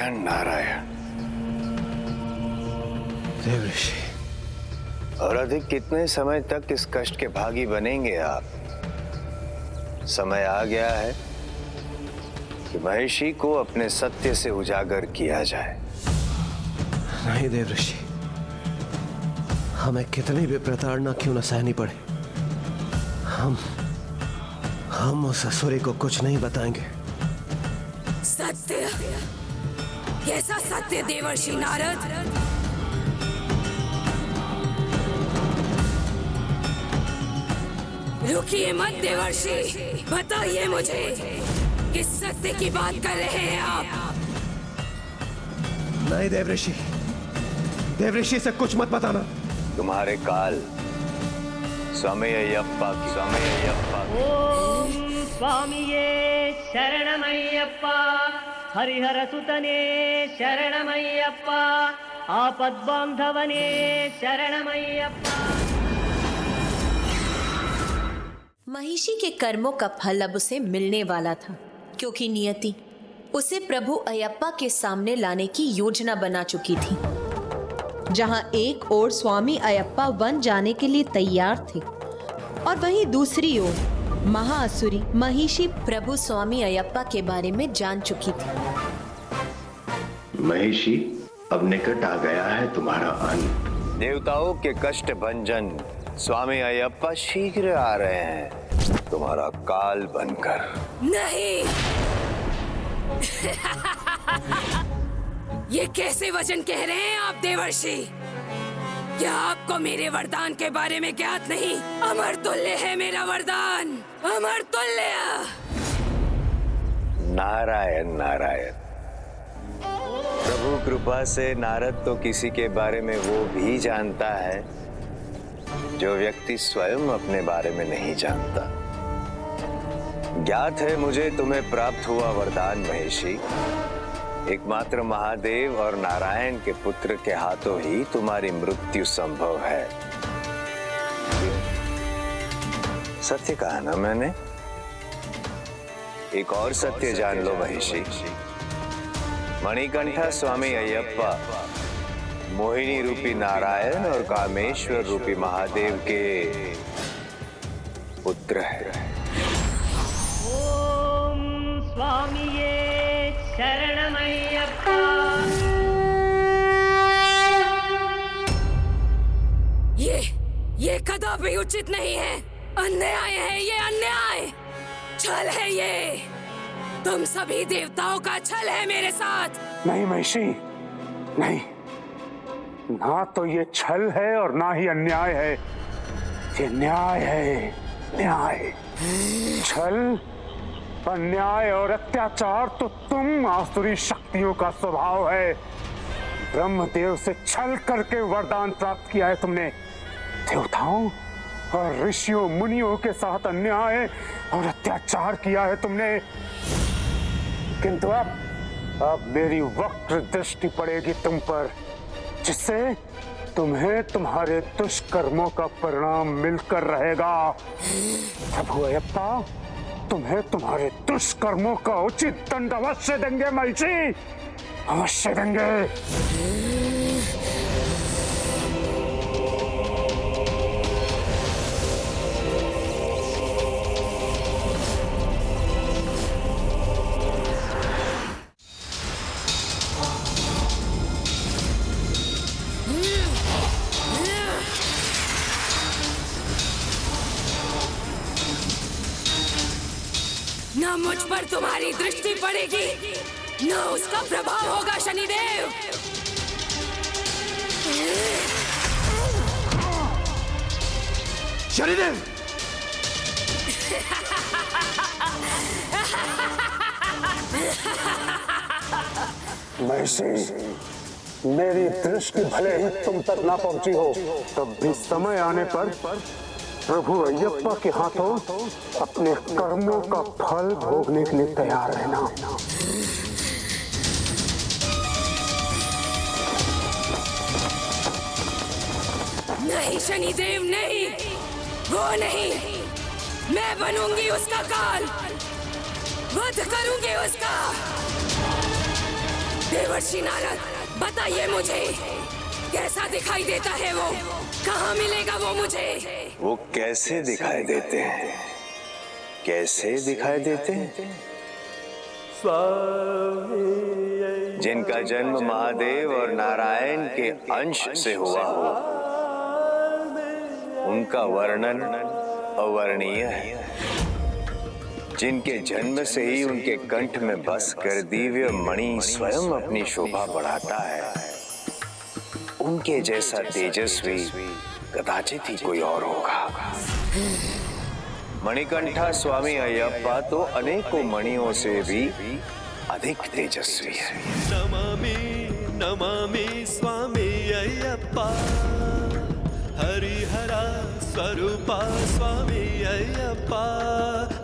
नारायण नारायण। देवऋषि, और अधिक कितने समय तक इस कष्ट के भागी बनेंगे आप? समय आ गया है कि महिषी को अपने सत्य से उजागर किया जाए। नहीं देवऋषि, हमें कितनी भी प्रताड़ना क्यों न सहनी पड़े, हम उस असुरी को कुछ नहीं बताएंगे। सत्य? कैसा सत्य देवर्षि नारद? रुकिए मत देवर्षि, बताइए मुझे किस सत्य की बात कर रहे हैं आप? नहीं देवऋषि, देवऋषि से कुछ मत बताना। तुम्हारे काल स्वामी अय्यप्पा की ओम स्वामिये शरणमय्यप्पा, हरिहर सुतने शरणमय्यप्पा, आपद्बांधवने शरणमय्यप्पा। महिषी के कर्मों का फल अब उसे मिलने वाला था, क्योंकि नियति उसे प्रभु अयप्पा के सामने लाने की योजना बना चुकी थी। जहां एक ओर स्वामी अयप्पा वन जाने के लिए तैयार थे और वहीं दूसरी ओर महाअसुरी महिषी प्रभु स्वामी अयप्पा के बारे में जान चुकी थी। महिषी, अब निकट आ गया है तुम्हारा अंत। देवताओं के कष्ट भंजन स्वामी अयप्पा शीघ्र आ रहे हैं, तुम्हारा काल बनकर। नहीं। ये कैसे वचन कह रहे हैं आप देवर्षि? क्या आपको मेरे वरदान के बारे में ज्ञात नहीं? अमर तुल्य है मेरा वरदान, अमर तुल्य। नारायण नारायण। प्रभु कृपा से नारद तो किसी के बारे में वो भी जानता है जो व्यक्ति स्वयं अपने बारे में नहीं जानता। ज्ञात है मुझे तुम्हें प्राप्त हुआ वरदान महिषी, एकमात्र महादेव और नारायण के पुत्र के हाथों ही तुम्हारी मृत्यु संभव है। सत्य कहा ना मैंने? एक और सत्य जान लो महिषी, मणिकंठा स्वामी अयप्पा मोहिनी रूपी नारायण और कामेश्वर रूपी महादेव के पुत्र है। ओम स्वामिये शरणमय्यप्पा। ये कदापि उचित नहीं है। अन्याय है ये, अन्याय, छल है ये। तुम सभी देवताओं का छल है मेरे साथ। नहीं महिषी, नहीं, ना तो ये छल है और ना ही अन्याय है, ये न्याय है, न्याय। छल, अन्याय और अत्याचार तो तुम आसुरी शक्तियों का स्वभाव है। ब्रह्मदेव से छल करके वरदान प्राप्त किया है तुमने। देवताओं और ऋषियों मुनियों के साथ अन्याय और अत्याचार किया है तुमने। किंतु अब मेरी वक्र दृष्टि पड़ेगी तुम पर, जिससे तुम्हें तुम्हारे दुष्कर्मों का परिणाम मिलकर रहेगा। प्रभु अयप्पा तुम्हें तुम्हारे दुष्कर्मों का उचित दंड अवश्य देंगे महिषी, अवश्य देंगे। न मुझ पर तुम्हारी दृष्टि पड़ेगी, न उसका प्रभाव होगा शनिदेव। शनिदेव! महिषी, मेरी दृष्टि भले ही तुम तक ना पहुंची हो, तब भी समय आने पर प्रभु अयप्पा के हाथों अपने कर्मों का फल भोगने के लिए तैयार रहना। नहीं शनिदेव, नहीं, वो नहीं। मैं बनूंगी उसका काल, वध करूंगी उसका। देवर्षि नारद, बताइए मुझे, कैसा दिखाई देता है वो? कहाँ मिलेगा वो मुझे? वो कैसे दिखाई देते हैं? कैसे दिखाई देते हैं? जिनका जन्म महादेव और नारायण के अंश से हुआ हो, उनका वर्णन अवर्णीय है। जिनके जन्म से ही उनके कंठ में बस कर दिव्य मणि स्वयं अपनी शोभा बढ़ाता है, उनके जैसा तेजस्वी कदाचित ही कोई और होगा। मणिकंठा स्वामी अयप्पा तो अनेकों मणियों से भी अधिक तेजस्वी है। नमामि नमामि स्वामी अयप्पा, हरिहरा स्वरूपा स्वामी अयप्पा,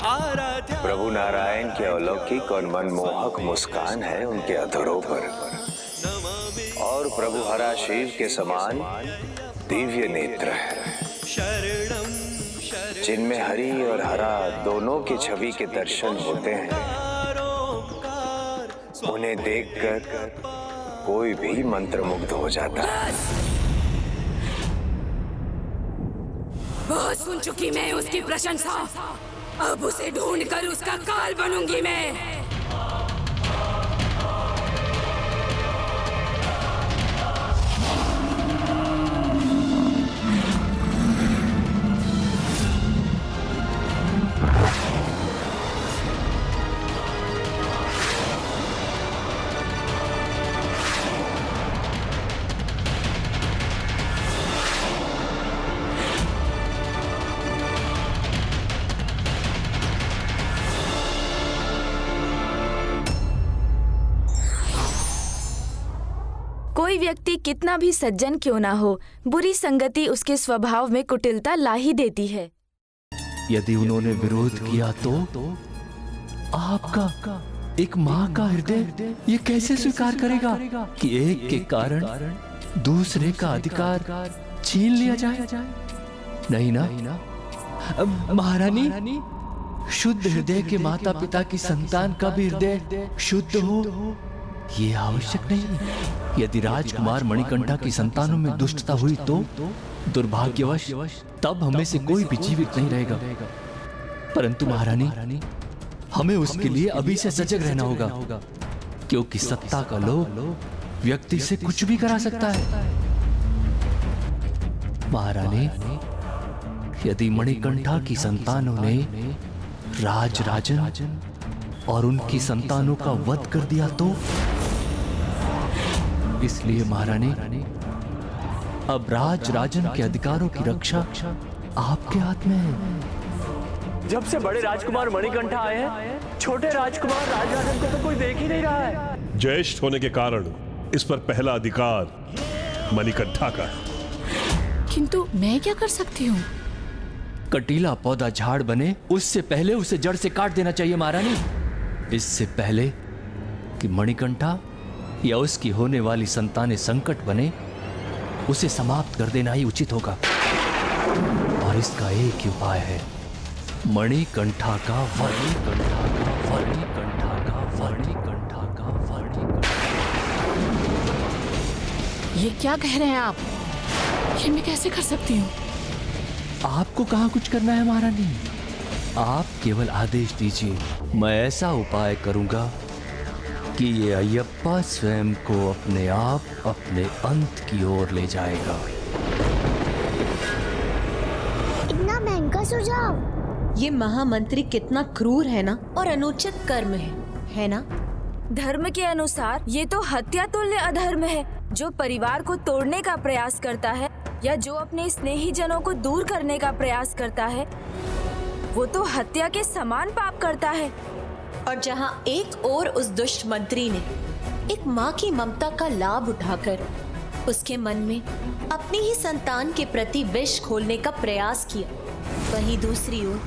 आराध्या। प्रभु नारायण की अलौकिक और मनमोहक मुस्कान है उनके अधरों पर, और प्रभु हरा शिव के समान दिव्य नेत्र है, जिनमें हरि और हरा दोनों की छवि के दर्शन होते हैं। उन्हें देखकर कोई भी मंत्रमुग्ध हो जाता है। बहुत सुन चुकी मैं उसकी प्रशंसा, अब उसे ढूंढकर उसका काल बनूंगी मैं। कोई व्यक्ति कितना भी सज्जन क्यों ना हो, बुरी संगति उसके स्वभाव में कुटिलता ला ही देती है। यदि उन्होंने विरोध किया तो आपका एक माँ का हृदय ये कैसे स्वीकार करेगा कि एक के कारण दूसरे का अधिकार छीन लिया जाए? नहीं ना महारानी, शुद्ध हृदय के माता पिता की संतान का भी हृदय शुद्ध हो ये आवश्यक नहीं। यदि राजकुमार मणिकंठा की संतानों में दुष्टता हुई तो दुर्भाग्यवश तब हमें से कोई भी जीवित नहीं रहेगा। परंतु महारानी, हमें उसके लिए अभी से सजग रहना होगा, क्योंकि सत्ता का लोभ व्यक्ति से कुछ भी करा सकता है। महारानी, यदि मणिकंठा की संतानों ने राजराजन और उनकी संतानों का वध कर दिया तो? इसलिए महारानी, अब राजराजन के अधिकारों की रक्षा आपके हाथ में है। जब से बड़े राजकुमार मणिकंठा आए हैं, छोटे राजकुमार राजराजन को तो कोई देख ही नहीं रहा है। ज्येष्ठ होने के कारण इस पर पहला अधिकार मणिकंठा का है। किंतु मैं क्या कर सकती हूँ? कटीला पौधा झाड़ बने उससे पहले उसे जड़ से काट देना चाहिए महारानी, इससे पहले कि मणिकंठा या उसकी होने वाली संतानें संकट बने। उसे समाप्त कर देना ही उचित होगा, और इसका एक ही उपाय है, मणिकंठा का वध। ये क्या कह रहे हैं आप? ये मैं कैसे कर सकती हूँ? आपको कहाँ कुछ करना है महारानी, आप केवल आदेश दीजिए, मैं ऐसा उपाय करूंगा कि ये अयप्पा स्वयं को अपने आप अपने अंत की ओर ले जाएगा। इतना महंगा सुझाव। ये महामंत्री कितना क्रूर है ना, और अनुचित कर्म है ना? धर्म के अनुसार ये तो हत्या तुल्य अधर्म है। जो परिवार को तोड़ने का प्रयास करता है या जो अपने स्नेही जनों को दूर करने का प्रयास करता है, वो तो हत्या के समान पाप करता है। और जहाँ एक और उस दुष्ट मंत्री ने एक माँ की ममता का लाभ उठाकर उसके मन में अपनी ही संतान के प्रति विष खोलने का प्रयास किया, वहीं दूसरी ओर